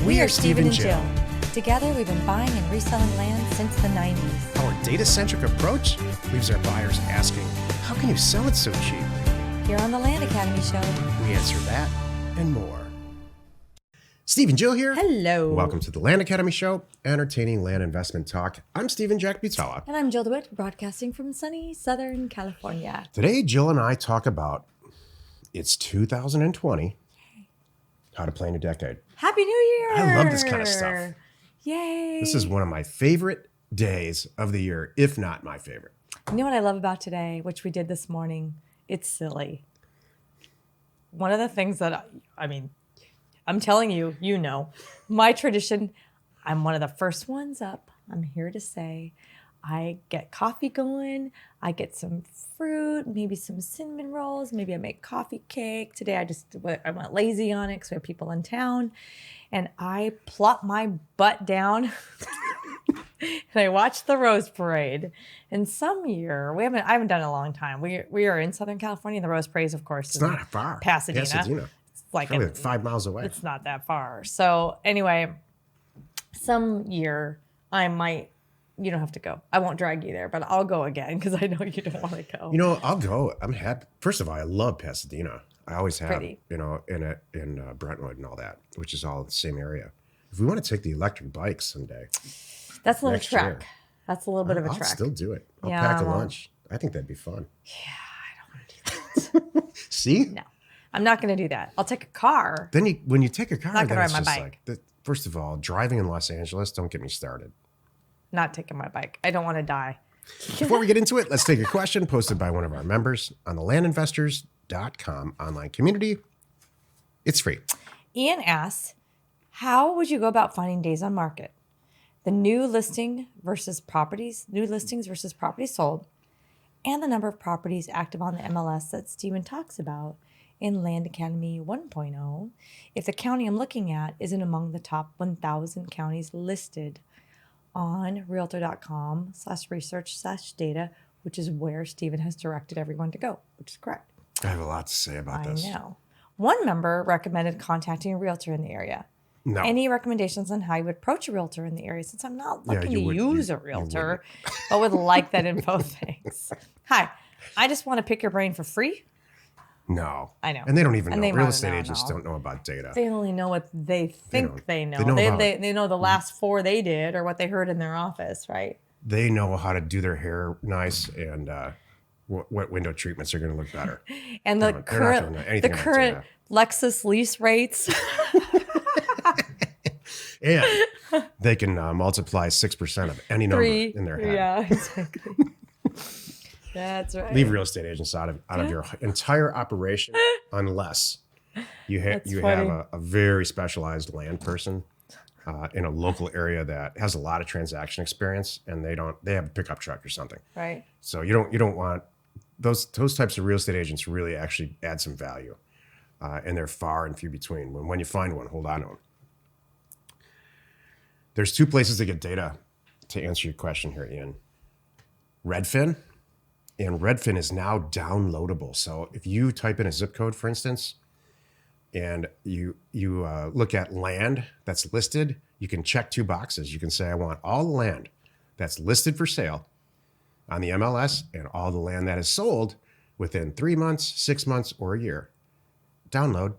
We are Steve and Jill. Together, we've been buying and reselling land since the 90s. Our data-centric approach leaves our buyers asking, how can you sell it so cheap? Here on the Land Academy Show, We answer that and more. Steve and Jill here. Hello. Welcome to the Land Academy Show, entertaining land investment talk. I'm Stephen Jack Butala. And I'm Jill DeWitt, broadcasting from sunny Southern California. Today, Jill and I talk about, it's 2020, how to plan your decade. Happy New Year! I love this kind of stuff. Yay! This is one of my favorite days of the year, if not my favorite. You know what I love about today, which we did this morning? It's silly. One of the things that, I'm telling you, my tradition, I'm one of the first ones up. I'm here to say I get coffee going. I get some fruit, maybe some cinnamon rolls. Maybe I make coffee cake. Today I went lazy on it because we have people in town. And I plop my butt down and I watch the Rose Parade. And some year, I haven't done it in a long time. We are in Southern California. The Rose Parade, of course, It's not far. Pasadena. It's like probably 5 miles away. It's not that far. So anyway, some year I might, you don't have to go. I won't drag you there, but I'll go again because I know you don't want to go. I'll go. I'm happy. First of all, I love Pasadena. I always have, Pretty. in Brentwood and all that, which is all the same area. If we want to take the electric bikes someday. That's a little next trek. year. That's a little bit of a I'll trek. still do it. I'll Yeah, pack a well. lunch. I think that'd be fun. Yeah, I don't want to do that. See? No, I'm not going to do that. I'll take a car. Then when you take a car, Not then gonna it's ride my just bike. like, first of all, driving in Los Angeles, don't get me started. Not taking my bike. I don't want to die. Before we get into it, let's take a question posted by one of our members on the LandInvestors.com online community. It's free. Ian asks, how would you go about finding days on market? The new listings versus properties sold, and the number of properties active on the MLS that Stephen talks about in Land Academy 1.0 if the county I'm looking at isn't among the top 1,000 counties listed on realtor.com/research/data, which is where Stephen has directed everyone to go, which is correct. I have a lot to say about this. I know. One member recommended contacting a realtor in the area. No. Any recommendations on how you would approach a realtor in the area, since I'm not looking to wouldn't. use a realtor, but would like that info? Thanks. Hi, I just want to pick your brain for free. No. I know. And they don't even And know. they Real might estate not agents know. don't know about data. They only know what they think they know. They They know the last 4 they did or what they heard in their office, right? They know how to do their hair nice and what window treatments are going to look better. And They're the not doing anything about current data. Lexus lease rates. And they can multiply 6% of any number in their head. Yeah, exactly. That's right. Leave real estate agents out of your entire operation unless you have a very specialized land person in a local area that has a lot of transaction experience, and they have a pickup truck or something. Right. So you don't want those types of real estate agents really actually add some value, and they're far and few between. When you find one, hold on to them. There's 2 places to get data to answer your question here, Ian. Redfin. And Redfin is now downloadable. So if you type in a zip code, for instance, and you look at land that's listed, you can check 2 boxes. You can say, I want all the land that's listed for sale on the MLS and all the land that is sold within 3 months, 6 months, or a year. Download,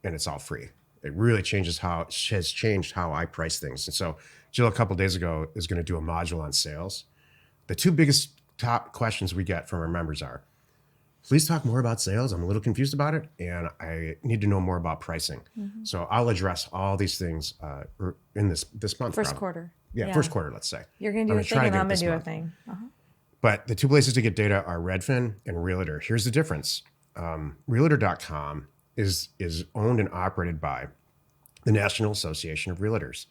and it's all free. It really has changed how I price things. And so Jill, a couple of days ago, is going to do a module on sales. The 2 biggest top questions we get from our members are, please talk more about sales. I'm a little confused about it, and I need to know more about pricing. Mm-hmm. So I'll address all these things in this month. First quarter. Yeah, first quarter, let's say. You're going to do a thing, and I'm going to do a thing. Uh-huh. But the 2 places to get data are Redfin and Realtor. Here's the difference. Realtor.com is owned and operated by the National Association of Realtors,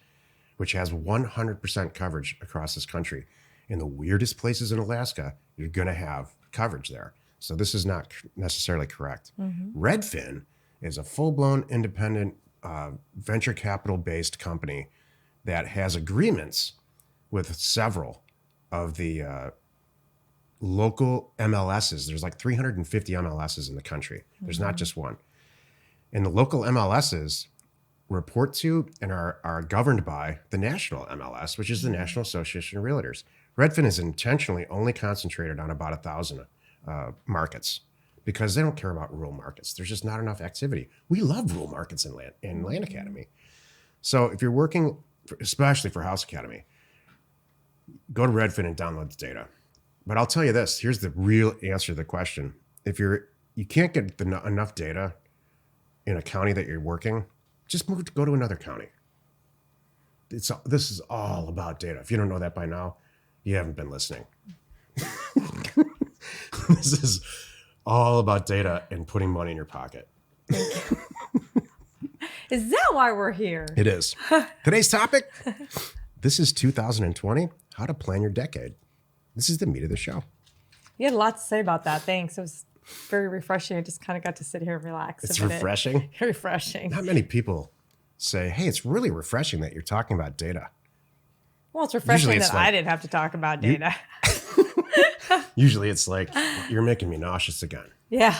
which has 100% coverage across this country. In the weirdest places in Alaska, you're going to have coverage there. So this is not necessarily correct. Mm-hmm. Redfin is a full-blown independent venture capital-based company that has agreements with several of the local MLSs. There's like 350 MLSs in the country. There's not just one. And the local MLSs report to and are governed by the national MLS, which is the National Association of Realtors. Redfin is intentionally only concentrated on about 1,000 markets because they don't care about rural markets. There's just not enough activity. We love rural markets in Land Academy. So if you're working, especially for House Academy, go to Redfin and download the data. But I'll tell you this, here's the real answer to the question. If you can't get enough data in a county that you're working, just go to another county. This is all about data. If you don't know that by now, you haven't been listening. This is all about data and putting money in your pocket. Is that why we're here? It is. Today's topic, this is 2020, how to plan your decade. This is the meat of the show. You had a lot to say about that. Thanks. It was very refreshing. I just kind of got to sit here and relax. It's refreshing. Refreshing. Not many people say, hey, it's really refreshing that you're talking about data. Well, it's refreshing that I didn't have to talk about data. Usually it's like, you're making me nauseous again. Yeah.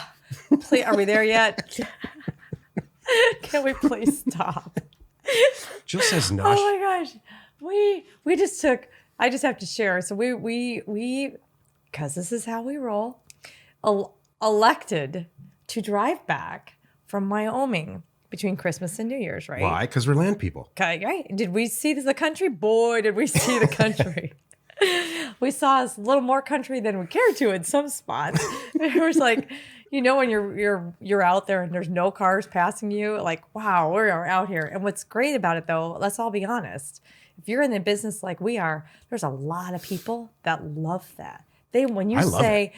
Please, are we there yet? Can we please stop? Jill says nauseous. Oh my gosh. We just took, I just have to share. So we because this is how we roll, elected to drive back from Wyoming between Christmas and New Year's, right? Why? Because we're land people. Okay, right. Did we see the country? Boy, did we see the country. We saw a little more country than we cared to in some spots. It was like, you know, when you're out there and there's no cars passing you, like, wow, we're out here. And what's great about it, though, let's all be honest. If you're in the business like we are, there's a lot of people that love that. When you say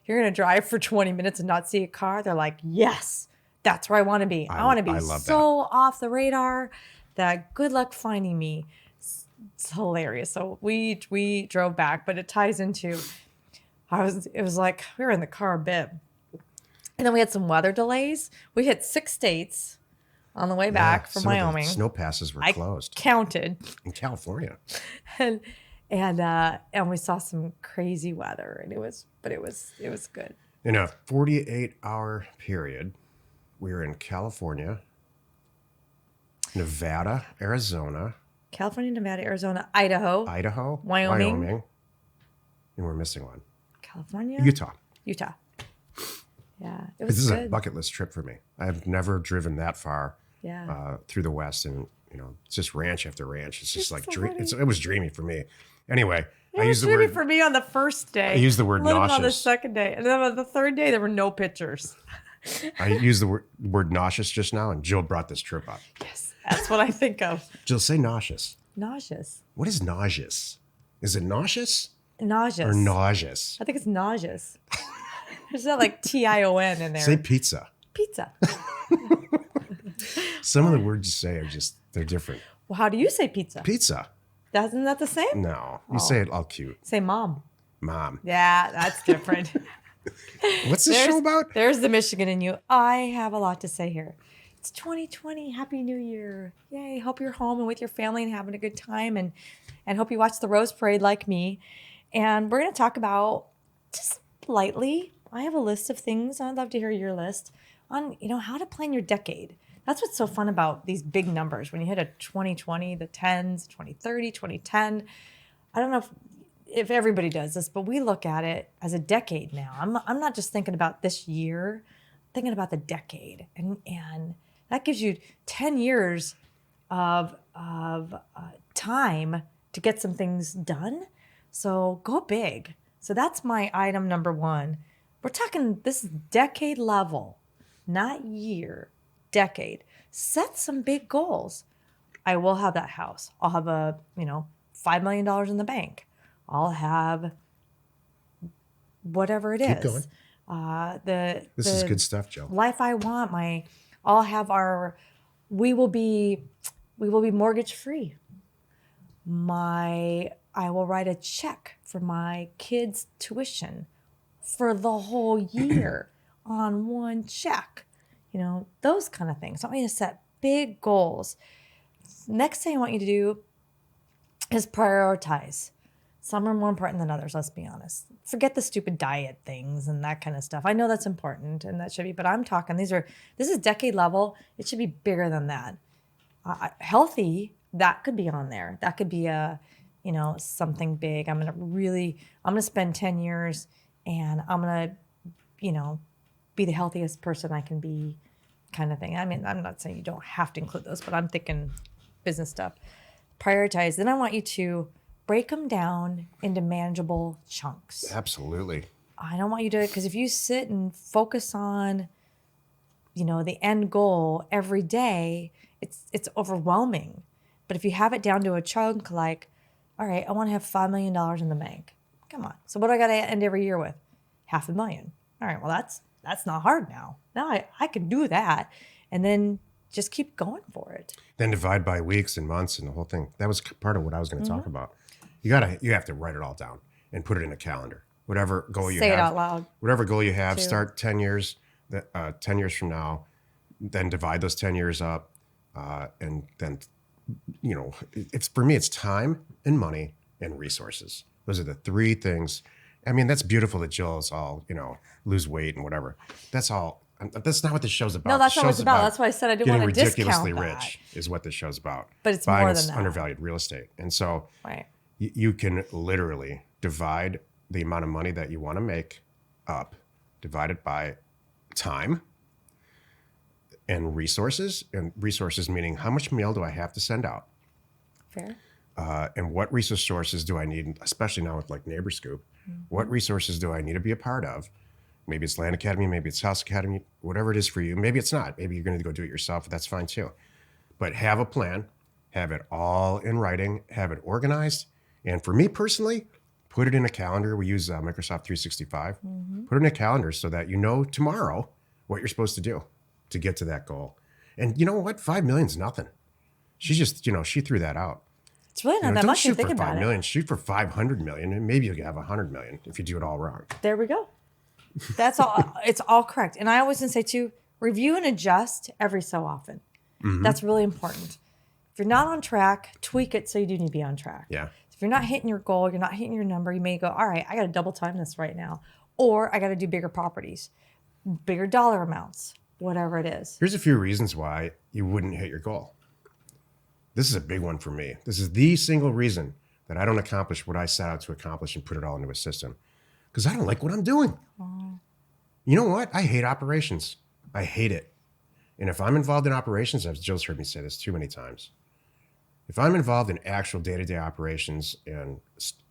you're going to drive for 20 minutes and not see a car, they're like, yes, that's where I want to be. I want to be so off the radar that good luck finding me. It's hilarious. So we drove back, but it ties into, it was like we were in the car a bit. And then we had some weather delays. We hit 6 states on the way back from Wyoming. Snow passes were closed. Counted. In California. And we saw some crazy weather, and it was good. In a 48-hour period, we were in California, Nevada, Arizona, Idaho, Wyoming, and we're missing one. California, Utah. Yeah, it was This is good. a bucket list trip for me. I've never driven that far through the West, and it's just ranch after ranch. It's just it was dreamy for me. Anyway, I used the word for me on the first day. I used the word nauseous on the second day, and then on the third day there were no pictures. I used the word nauseous just now, and Jill brought this trip up. Yes, that's what I think of. Jill, say nauseous. Nauseous. What is nauseous? Is it nauseous? Nauseous. Or nauseous? I think it's nauseous. There's not like TION in there. Say pizza. Pizza. Some of the words you say are they're different. Well, how do you say pizza? Pizza. Isn't that the same? No. You say it all cute. Say mom. Mom. Yeah, that's different. What's this show about? There's the Michigan in you. I have a lot to say here. It's 2020. Happy New Year. Yay. Hope you're home and with your family and having a good time. And hope you watch the Rose Parade like me. And we're going to talk about, just lightly, I have a list of things. I'd love to hear your list on, how to plan your decade. That's what's so fun about these big numbers. When you hit a 2020, the 10s, 2030, 2010. I don't know if everybody does this, but we look at it as a decade now. I'm not just thinking about this year, I'm thinking about the decade. And that gives you 10 years of time to get some things done. So go big. So that's my item number 1. We're talking, this is decade level, not year. Decade. Set some big goals. I will have that house. I'll have $5 million in the bank. I'll have whatever it is. Keep going. This is good stuff, Joe. Life I want. We will be mortgage free. I will write a check for my kids' tuition for the whole year on one check. Those kind of things. I want you to set big goals. Next thing I want you to do is prioritize. Some are more important than others, let's be honest. Forget the stupid diet things and that kind of stuff. I know that's important and that should be, but I'm talking, this is decade level. It should be bigger than that. Healthy, that could be on there. That could be something big. I'm going to spend 10 years and I'm going to, be the healthiest person I can be, kind of thing. I mean, I'm not saying you don't have to include those, but I'm thinking business stuff. Prioritize. Then I want you to break them down into manageable chunks. Absolutely. I don't want you to, because if you sit and focus on, the end goal every day, it's overwhelming. But if you have it down to a chunk, like, all right, I want to have $5 million in the bank. Come on. So what do I got to end every year with? $500,000. All right. Well, that's not hard now. Now I can do that. And then just keep going for it. Then divide by weeks and months and the whole thing. That was part of what I was going to talk about. You have to write it all down and put it in a calendar. Whatever goal you have. Say it out loud. Whatever goal you have, too. start 10 years, 10 years from now, then divide those 10 years up. And then, for me, it's time and money and resources. Those are the three things. I mean, that's beautiful that Jill's all, lose weight and whatever. That's all. That's not what this show's about. No, that's not what it's about. That's why I said I didn't want to discount that. Getting ridiculously rich is what this show's about. But it's buying more than that. Undervalued real estate. And so right. You can literally divide the amount of money that you want to make up, divide it by time and resources. And resources meaning how much mail do I have to send out? Fair. And what resources do I need, especially now with like Neighbor Scoop, what resources do I need to be a part of? Maybe it's Land Academy, maybe it's House Academy, whatever it is for you. Maybe it's not. Maybe you're going to go do it yourself. That's fine too. But have a plan, have it all in writing, have it organized. And for me personally, put it in a calendar. We use Microsoft 365. Put it in a calendar so that you know tomorrow what you're supposed to do to get to that goal. And you know what? 5 million is nothing. She just, she threw that out. It's really not that don't much to shoot think for about 5 it. million. Shoot for 500 million, and maybe you'll have 100 million if you do it all wrong. There we go. That's all. It's all correct. And I always say too, review and adjust every so often. That's really important. If you're not on track, tweak it so you do need to be on track. Yeah. If you're not hitting your goal, you're not hitting your number, you may go, all right, I got to double time this right now. Or I got to do bigger properties, bigger dollar amounts, whatever it is. Here's a few reasons why you wouldn't hit your goal. This is a big one for me. This is the single reason that I don't accomplish what I set out to accomplish and put it all into a system. Because I don't like what I'm doing. You know what? I hate operations. I hate it. And if I'm involved in operations, as Jill's heard me say this too many times, if I'm involved in actual day-to-day operations and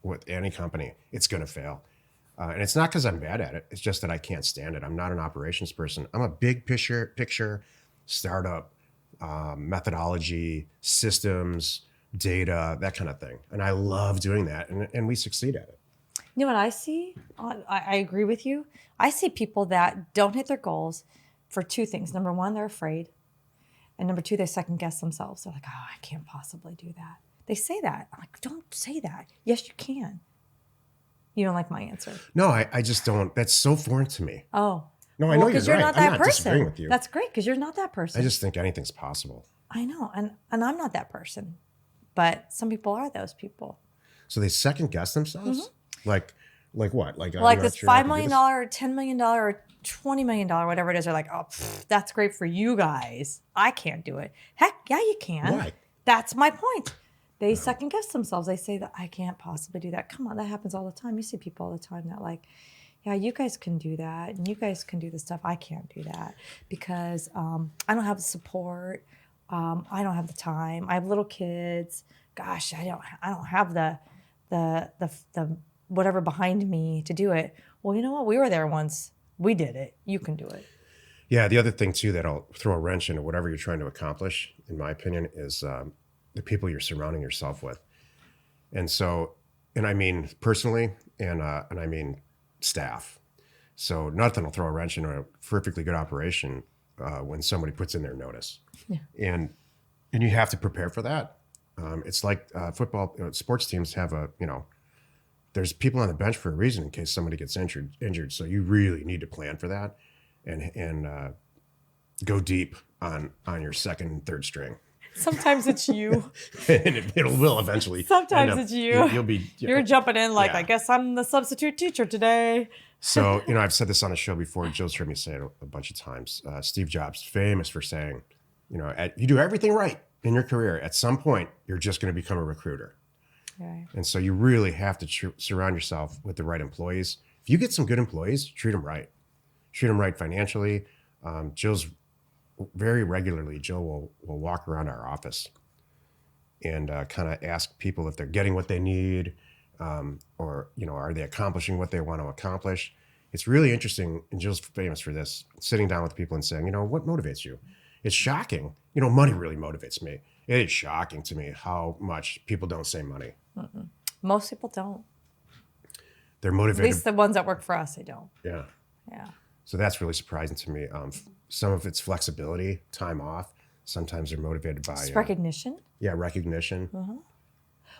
with any company, it's going to fail. And it's not because I'm bad at it. It's just that I can't stand it. I'm not an operations person. I'm a big picture startup, methodology, systems, data, that kind of thing. And I love doing that. And we succeed at it. You know what I see? I agree with you. I see people that don't hit their goals for two things. Number one, they're afraid. And number two, they second guess themselves. They're like, oh, I can't possibly do that. They say that. I'm like, don't say that. Yes, you can. You don't like my answer. No, I just don't. That's so foreign to me. Oh. No, I know because you're you're right. not that I'm not disagreeing person. with you. That's great because you're not that person. I just think anything's possible. I know. And I'm not that person. But some people are those people. So they second guess themselves? Like what? Like this $5 million or $10 million or $20 million, whatever it is, they're like, oh, that's great for you guys. I can't do it. Heck, yeah, you can. Why? That's my point. They second guess themselves. They say that I can't possibly do that. Come on, that happens all the time. You see people all the time that like, yeah, you guys can do that. And you guys can do the stuff. I can't do that because I don't have the support. I don't have the time. I have little kids. Gosh, I don't have the whatever behind me to do it. Well, you know what? We were there once. We did it. You can do it. Yeah, the other thing too that'll throw a wrench into whatever you're trying to accomplish, in my opinion, is the people you're surrounding yourself with. And so, and I mean personally, and I mean staff. So nothing will throw a wrench into a perfectly good operation when somebody puts in their notice. Yeah. And you have to prepare for that. It's like football, sports teams have there's people on the bench for a reason in case somebody gets injured. So you really need to plan for that and go deep on your second and third string. Sometimes it's you. And it will eventually. Sometimes it's you. You'll be. You're jumping in like, yeah. I guess I'm the substitute teacher today. So, I've said this on the show before. Jill's heard me say it a bunch of times. Steve Jobs, famous for saying, you do everything right in your career, at some point, you're just going to become a recruiter. Right. And so you really have to surround yourself with the right employees. If you get some good employees, treat them right. Treat them right financially. Jill's very regularly, Jill will walk around our office and kind of ask people if they're getting what they need, or, are they accomplishing what they want to accomplish? It's really interesting, and Jill's famous for this, sitting down with people and saying, what motivates you? It's shocking. Money really motivates me. It is shocking to me how much people don't say money. Mm-mm. Most people don't. They're motivated. At least the ones that work for us, they don't. Yeah. Yeah. So that's really surprising to me. Some of it's flexibility, time off. Sometimes they're motivated by recognition. Yeah, recognition. Uh-huh.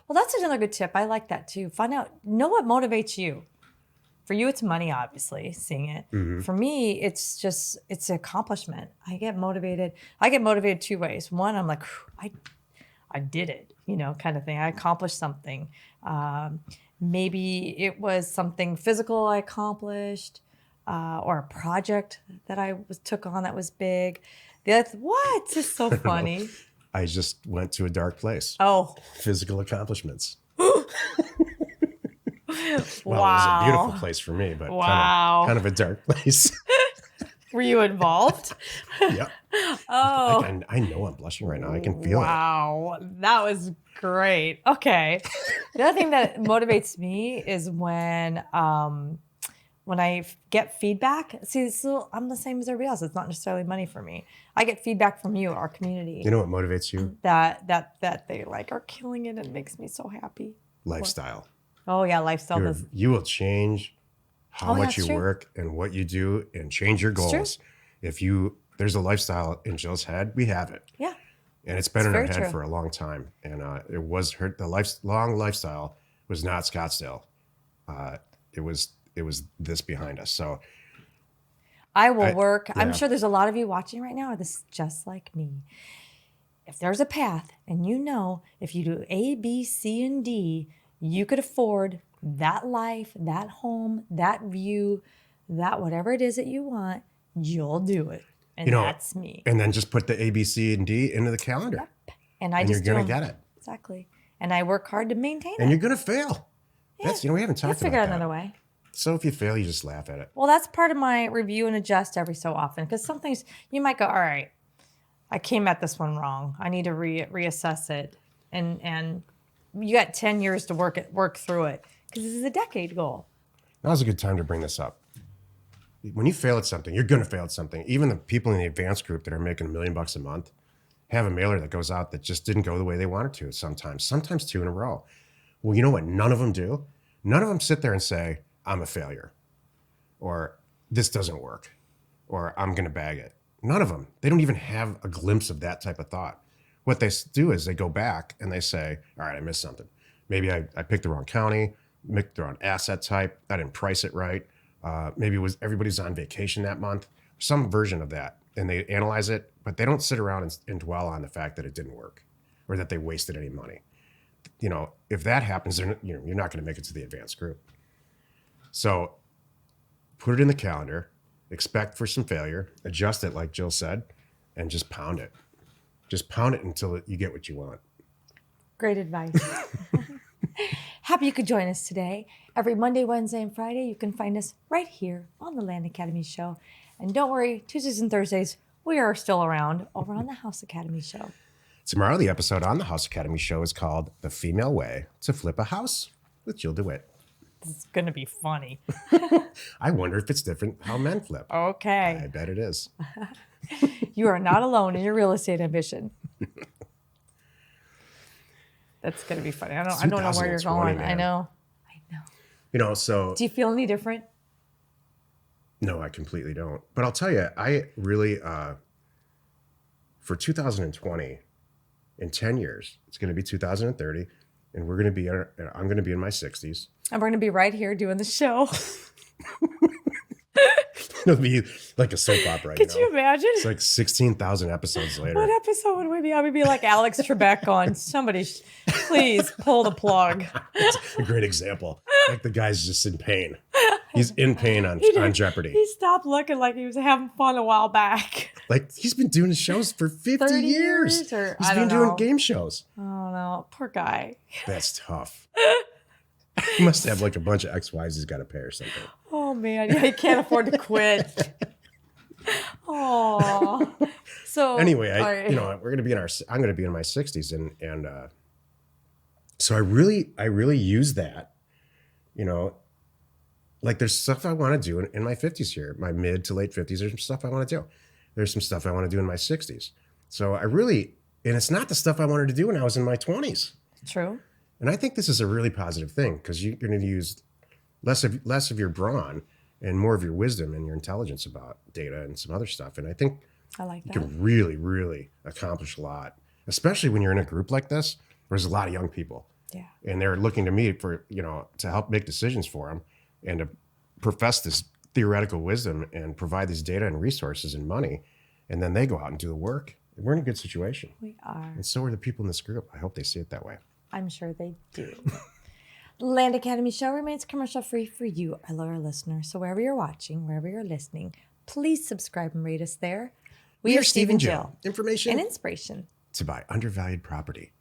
Well, that's another good tip. I like that too. Know what motivates you. For you, it's money, obviously, seeing it. Mm-hmm. For me, it's an accomplishment. I get motivated two ways. One, I'm like, I did it, kind of thing. I accomplished something. Maybe it was something physical I accomplished, or a project that I took on that was big. What? This is so funny. I just went to a dark place. Oh. Physical accomplishments. Wow. Well, it was a beautiful place for me, but kind of a dark place. Were you involved? Yep. Oh. I know I'm blushing right now. I can feel it. Wow. That was great. Okay. The other thing that motivates me is when I get feedback. See, so I'm the same as everybody else. It's not necessarily money for me. I get feedback from you, our community. You know what motivates you? That they are killing it. It makes me so happy. Lifestyle. Oh yeah, lifestyle. You will change how much you true. work and what you do, and change your goals. If there's a lifestyle in Jill's head, we have it. Yeah. And it's been in her very head true. for a long time. And it was long lifestyle was not Scottsdale. It was this behind us. So I will work. Yeah. I'm sure there's a lot of you watching right now. This is just like me. If there's a path, and if you do A, B, C, and D, you could afford that life, that home, that view, that whatever it is that you want, you'll do it. And that's me. And then just put the A, B, C, and D into the calendar. Yep. And you're going to get it. Exactly. And I work hard to maintain it. And you're going to fail. Yeah. We haven't talked about that. Figure out another way. So if you fail, you just laugh at it. Well, that's part of my review and adjust every so often. Because some things you might go, all right, I came at this one wrong. I need to reassess it. And you got 10 years to work through it. Because this is a decade goal. Now's a good time to bring this up. When you fail at something, you're going to fail at something. Even the people in the advanced group that are making $1 million a month have a mailer that goes out that just didn't go the way they wanted to sometimes two in a row. Well, you know what none of them do? None of them sit there and say, I'm a failure, or this doesn't work, or I'm going to bag it. None of them. They don't even have a glimpse of that type of thought. What they do is they go back and they say, all right, I missed something. Maybe I picked the wrong county, picked the wrong asset type. I didn't price it right. Maybe everybody's on vacation that month, some version of that. And they analyze it, but they don't sit around and dwell on the fact that it didn't work or that they wasted any money. If that happens, you're not going to make it to the advanced group. So put it in the calendar, expect for some failure, adjust it like Jill said, and just pound it. Just pound it until you get what you want. Great advice. Happy you could join us today. Every Monday, Wednesday, and Friday, you can find us right here on the Land Academy Show. And don't worry, Tuesdays and Thursdays, we are still around over on the House Academy Show. Tomorrow, the episode on the House Academy Show is called The Female Way to Flip a House with Jill DeWitt. This is going to be funny. I wonder if it's different how men flip. Okay. I bet it is. You are not alone in your real estate ambition. That's going to be funny. I don't know where you're going. Man. I know. So... Do you feel any different? No, I completely don't. But I'll tell you, I really, for 2020, in 10 years, it's going to be 2030, and I'm going to be in my 60s. And we're going to be right here doing the show. It'll be like a soap opera. Could you imagine? It's like 16,000 episodes later. What episode would we be on? We'd be like Alex Trebek on somebody, please pull the plug. It's a great example. Like the guy's just in pain. He's in pain on Jeopardy. He stopped looking like he was having fun a while back. Like, he's been doing shows for 50 30 years. or He's I been don't doing know. game shows. I don't know. Poor guy. That's tough. He must have like a bunch of ex-wives he's got to pay or something. Oh, man. Yeah, he can't afford to quit. Oh. So Anyway, right. we're going to be I'm going to be in my 60s. And so I really use that, like there's stuff I want to do in my 50s here, my mid to late 50s. There's some stuff I want to do. There's some stuff I want to do in my 60s. So and it's not the stuff I wanted to do when I was in my 20s. True. And I think this is a really positive thing because you're going to use less of your brawn and more of your wisdom and your intelligence about data and some other stuff. And I think I like you that. can really, really accomplish a lot, especially when you're in a group like this. There's a lot of young people. Yeah. And they're looking to me for, to help make decisions for them and to profess this theoretical wisdom and provide these data and resources and money. And then they go out and do the work. And we're in a good situation. We are. And so are the people in this group. I hope they see it that way. I'm sure they do. Land Academy Show remains commercial free for you, our loyal listeners. So wherever you're watching, wherever you're listening, please subscribe and rate us there. We are Steve and Jill. Information and inspiration to buy undervalued property.